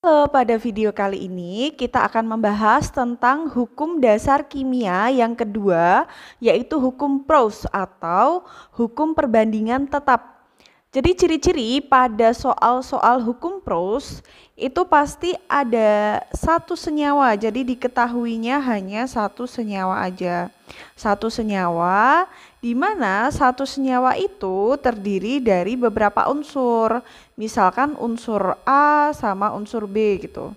Halo, pada video kali ini kita akan membahas tentang hukum dasar kimia yang kedua, yaitu hukum Proust atau hukum perbandingan tetap. Jadi ciri-ciri pada soal-soal hukum Proust itu pasti ada satu senyawa, jadi diketahuinya hanya satu senyawa aja. Satu senyawa di mana satu senyawa itu terdiri dari beberapa unsur. Misalkan unsur A sama unsur B gitu.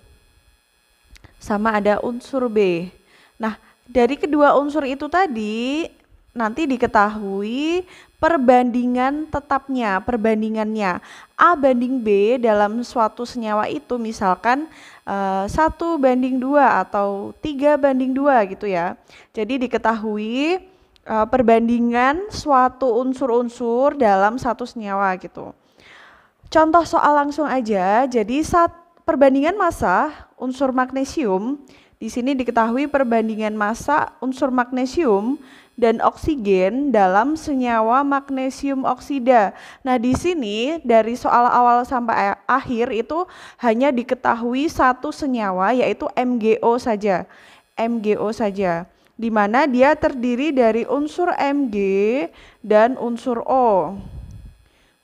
Sama ada unsur B. Nah, dari kedua unsur itu tadi nanti diketahui perbandingan tetapnya, perbandingannya A banding B dalam suatu senyawa itu misalkan 1:2 atau 3:2 gitu ya. Jadi diketahui perbandingan suatu unsur-unsur dalam satu senyawa gitu. Contoh soal langsung aja, jadi perbandingan massa unsur magnesium, di sini diketahui perbandingan massa unsur magnesium dan oksigen dalam senyawa magnesium oksida. Nah, di sini dari soal awal sampai akhir itu hanya diketahui satu senyawa yaitu MgO saja. MgO saja. Di mana dia terdiri dari unsur Mg dan unsur O.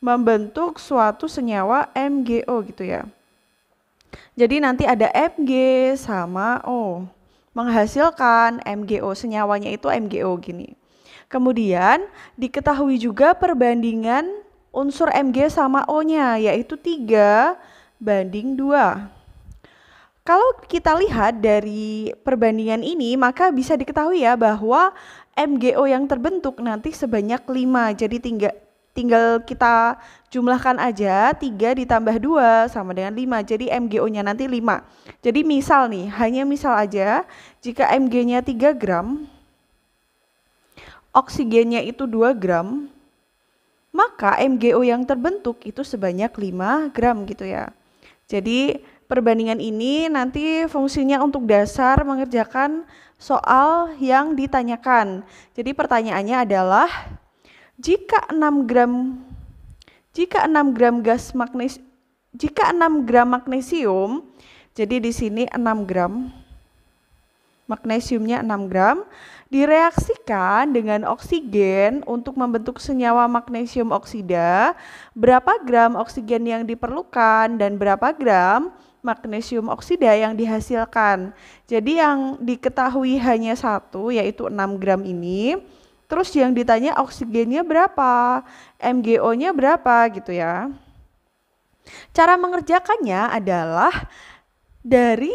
Membentuk suatu senyawa MgO gitu ya. Jadi nanti ada Mg sama O menghasilkan MgO, senyawanya itu MgO gini. Kemudian diketahui juga perbandingan unsur Mg sama O-nya yaitu 3:2. Kalau kita lihat dari perbandingan ini maka bisa diketahui ya bahwa MgO yang terbentuk nanti sebanyak 5. Jadi tinggal kita jumlahkan aja 3 ditambah 2 sama dengan 5. Jadi MgO-nya nanti 5. Jadi misal nih, hanya misal aja jika Mg-nya 3 gram, oksigennya itu 2 gram, maka MgO yang terbentuk itu sebanyak 5 gram gitu ya. Jadi perbandingan ini nanti fungsinya untuk dasar mengerjakan soal yang ditanyakan. Jadi pertanyaannya adalah jika 6 gram magnesium, jadi di sini 6 gram, magnesiumnya 6 gram, direaksikan dengan oksigen untuk membentuk senyawa magnesium oksida, berapa gram oksigen yang diperlukan dan berapa gram magnesium oksida yang dihasilkan. Jadi yang diketahui hanya satu yaitu 6 gram ini. Terus yang ditanya oksigennya berapa, MgO-nya berapa gitu ya. Cara mengerjakannya adalah dari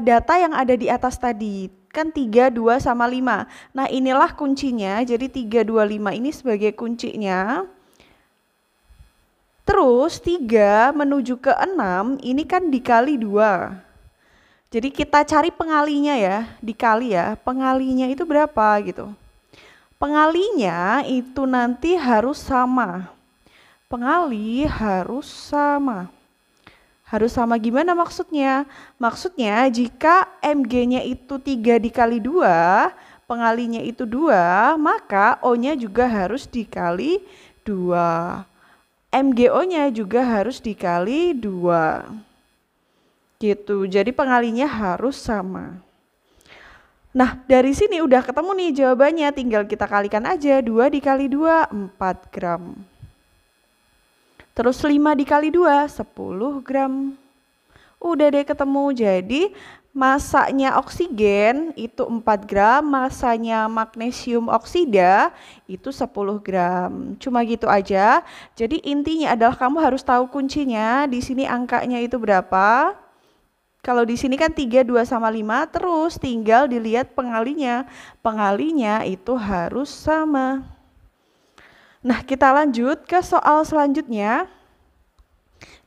data yang ada di atas tadi, kan 3, 2, sama 5. Nah inilah kuncinya, jadi 3, 2, 5 ini sebagai kuncinya. Terus 3 menuju ke 6 ini kan dikali 2. Jadi kita cari pengalinya ya, dikali ya, pengalinya itu berapa gitu. Pengalinya itu nanti harus sama. Pengali harus sama. Harus sama gimana maksudnya? Maksudnya jika Mg-nya itu 3 dikali 2, pengalinya itu 2, maka O-nya juga harus dikali 2. MgO-nya juga harus dikali 2. Gitu, jadi pengalinya harus sama. Nah, dari sini udah ketemu nih jawabannya, tinggal kita kalikan aja, 2 dikali 2, 4 gram. Terus 5 dikali 2, 10 gram. Udah deh ketemu, jadi masanya oksigen itu 4 gram, masanya magnesium oksida itu 10 gram. Cuma gitu aja, jadi intinya adalah kamu harus tahu kuncinya, di sini angkanya itu berapa. Kalau di sini kan 3, 2, sama 5, terus tinggal dilihat pengalinya. Pengalinya itu harus sama. Nah, kita lanjut ke soal selanjutnya.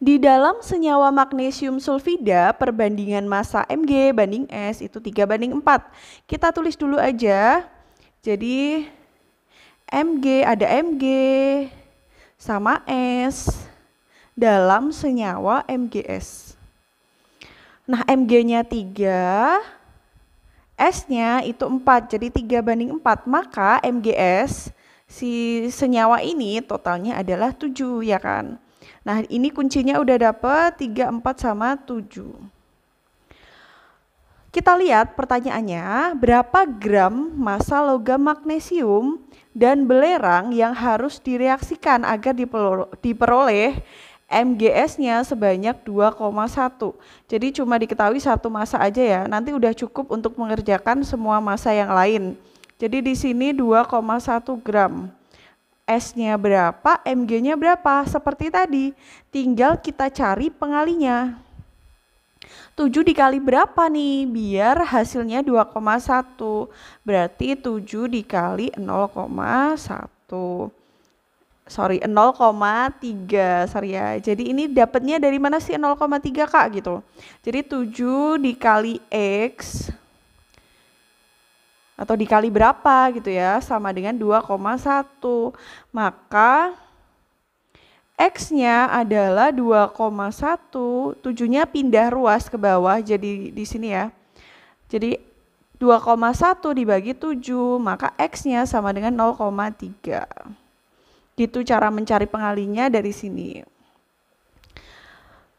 Di dalam senyawa magnesium sulfida, perbandingan massa Mg banding S itu 3:4. Kita tulis dulu aja. Jadi ada Mg sama S dalam senyawa MgS. Nah, Mg-nya 3, S-nya itu 4, jadi 3:4. Maka MgS si senyawa ini totalnya adalah 7 ya kan. Nah, ini kuncinya udah dapet 3, 4, sama 7. Kita lihat pertanyaannya, berapa gram massa logam magnesium dan belerang yang harus direaksikan agar diperoleh MgS-nya sebanyak 2,1. Jadi cuma diketahui satu massa aja ya, nanti udah cukup untuk mengerjakan semua massa yang lain. Jadi di sini 2,1 gram. S-nya berapa, Mg-nya berapa? Seperti tadi, tinggal kita cari pengalinya. 7 dikali berapa nih? Biar hasilnya 2,1. Berarti 7 dikali 0,1. Sorry, 0,3. Sorry ya. Jadi ini dapatnya dari mana sih 0,3 Kak gitu. Jadi 7 dikali X atau dikali berapa gitu ya, sama dengan 2,1. Maka X-nya adalah 2,1, 7-nya pindah ruas ke bawah jadi di sini ya. Jadi 2,1 dibagi 7, maka X-nya sama dengan 0,3. Gitu cara mencari pengalinya dari sini.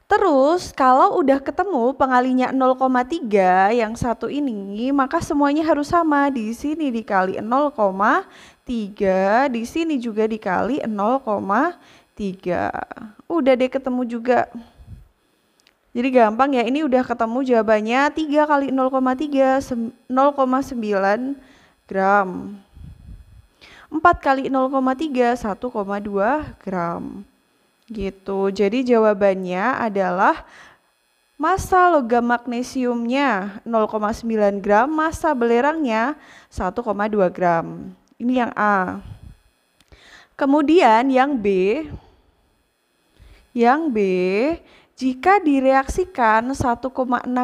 Terus kalau udah ketemu pengalinya 0,3 yang satu ini, maka semuanya harus sama. Di sini dikali 0,3, di sini juga dikali 0,3. Udah deh ketemu juga. Jadi gampang ya, ini udah ketemu jawabannya 3 kali 0,3, 0,9 gram. 4 kali 0,3, 1,2 gram. Gitu, jadi jawabannya adalah massa logam magnesiumnya 0,9 gram, massa belerangnya 1,2 gram. Ini yang A. Kemudian yang B, jika direaksikan 1,6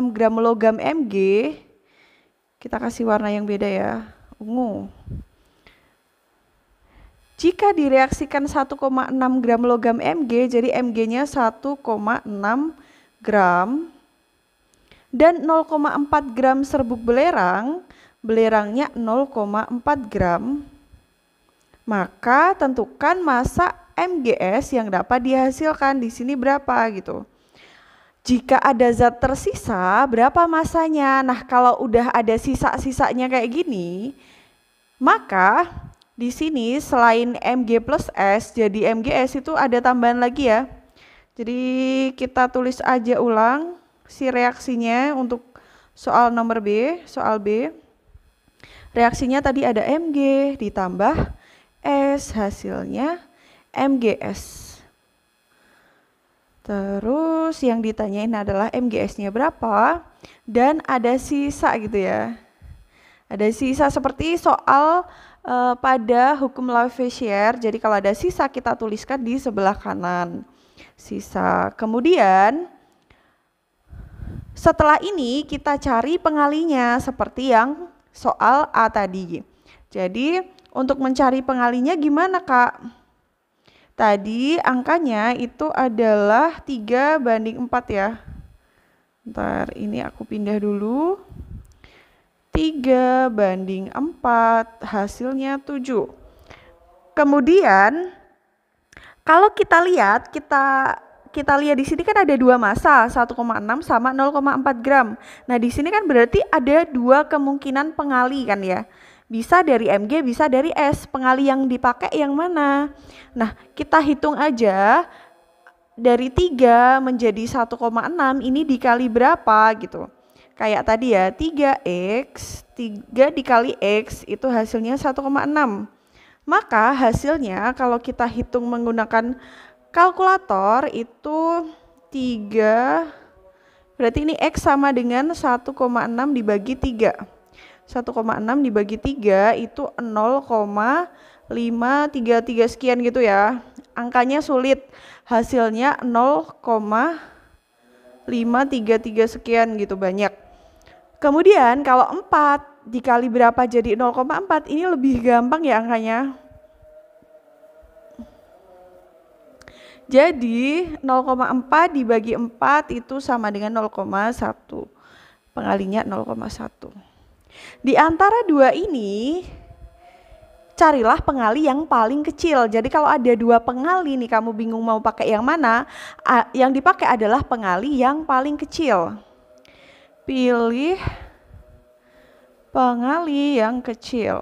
gram logam Mg, kita kasih warna yang beda ya, ungu. Jika direaksikan 1,6 gram logam Mg, jadi Mg-nya 1,6 gram, dan 0,4 gram serbuk belerang, belerangnya 0,4 gram, maka tentukan massa MgS yang dapat dihasilkan di sini berapa gitu. Jika ada zat tersisa, berapa massanya? Nah, kalau udah ada sisa-sisanya kayak gini, maka di sini selain Mg plus S, jadi MgS itu ada tambahan lagi ya. Jadi kita tulis aja ulang si reaksinya untuk soal nomor B, soal B. Reaksinya tadi ada Mg ditambah S, hasilnya MgS. Terus yang ditanyain adalah MgS-nya berapa dan ada sisa gitu ya. Ada sisa seperti soal pada hukum Lavoisier. Jadi kalau ada sisa kita tuliskan di sebelah kanan. Sisa. Kemudian setelah ini kita cari pengalinya seperti yang soal A tadi. Jadi untuk mencari pengalinya gimana Kak? Tadi angkanya itu adalah 3/4 ya. Ntar ini aku pindah dulu. 3/4, hasilnya 7. Kemudian kalau kita lihat, kita lihat di sini kan ada dua massa, 1,6 sama 0,4 gram. Nah di sini kan berarti ada dua kemungkinan pengali kan ya. Bisa dari Mg, bisa dari S. Pengali yang dipakai yang mana? Nah kita hitung aja, dari 3 menjadi 1,6 ini dikali berapa gitu. Kayak tadi ya, 3x, 3 dikali x itu hasilnya 1,6. Maka hasilnya kalau kita hitung menggunakan kalkulator itu 3, berarti ini x sama dengan 1,6 dibagi 3. 1,6 dibagi 3 itu 0,533 sekian gitu ya. Angkanya sulit, hasilnya 0,533 sekian gitu banyak. Kemudian kalau 4 dikali berapa jadi 0,4, ini lebih gampang ya angkanya. Jadi 0,4 dibagi 4 itu sama dengan 0,1. Pengalinya 0,1. Di antara dua ini, carilah pengali yang paling kecil. Jadi kalau ada dua pengali nih, kamu bingung mau pakai yang mana, yang dipakai adalah pengali yang paling kecil. Pilih pengali yang kecil.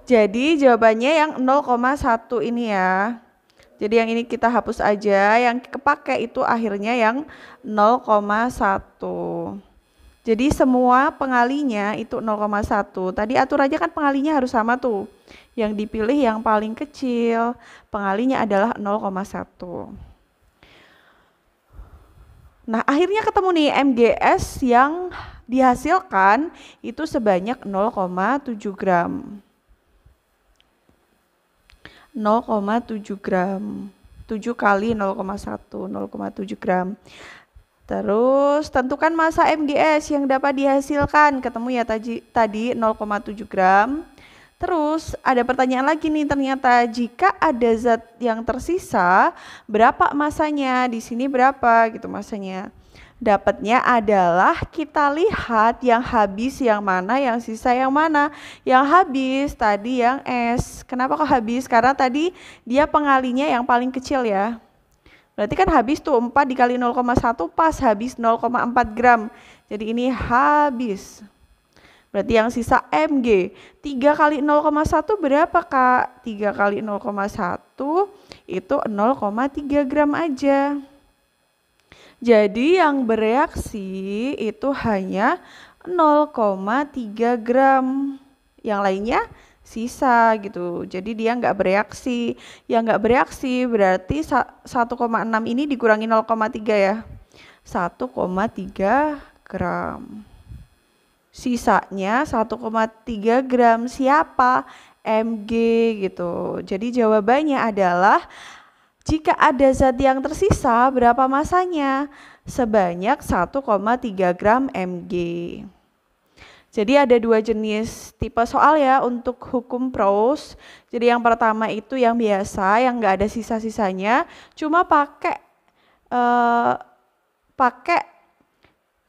Jadi jawabannya yang 0,1 ini ya. Jadi yang ini kita hapus aja, yang kepake itu akhirnya yang 0,1. Jadi semua pengalinya itu 0,1. Tadi atur aja kan pengalinya harus sama tuh. Yang dipilih yang paling kecil, pengalinya adalah 0,1. Nah, akhirnya ketemu nih MGS yang dihasilkan itu sebanyak 0,7 gram. 0,7 gram. 7 kali 0,1, 0,7 gram. Terus tentukan massa MGS yang dapat dihasilkan. Ketemu ya tadi 0,7 gram. Terus ada pertanyaan lagi nih, ternyata jika ada zat yang tersisa, berapa massanya? Di sini berapa gitu massanya? Dapatnya adalah kita lihat yang habis yang mana, yang sisa yang mana. Yang habis tadi yang S. Kenapa kok habis? Karena tadi dia pengalinya yang paling kecil ya. Berarti kan habis tuh 4 dikali 0,1 pas habis 0,4 gram. Jadi ini habis. Berarti yang sisa Mg. 3 kali 0,1 berapa Kak? 3 kali 0,1 itu 0,3 gram aja. Jadi yang bereaksi itu hanya 0,3 gram. Yang lainnya sisa gitu. Jadi dia nggak bereaksi. Yang nggak bereaksi berarti 1,6 ini dikurangi 0,3 ya. 1,3 gram. Sisanya 1,3 gram siapa? Mg gitu. Jadi jawabannya adalah jika ada zat yang tersisa, berapa masanya? Sebanyak 1,3 gram Mg. Jadi ada dua jenis tipe soal ya untuk hukum Proust. Jadi yang pertama itu yang biasa, yang nggak ada sisa-sisanya, cuma pakai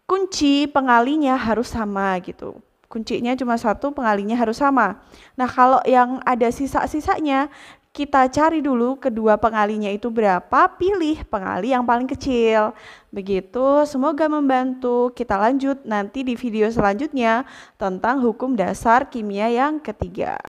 kunci pengalinya harus sama gitu. Kuncinya cuma satu, pengalinya harus sama. Nah kalau yang ada sisa-sisanya, kita cari dulu kedua pengalinya itu berapa, pilih pengali yang paling kecil. Begitu, semoga membantu. Kita lanjut nanti di video selanjutnya tentang hukum dasar kimia yang ketiga.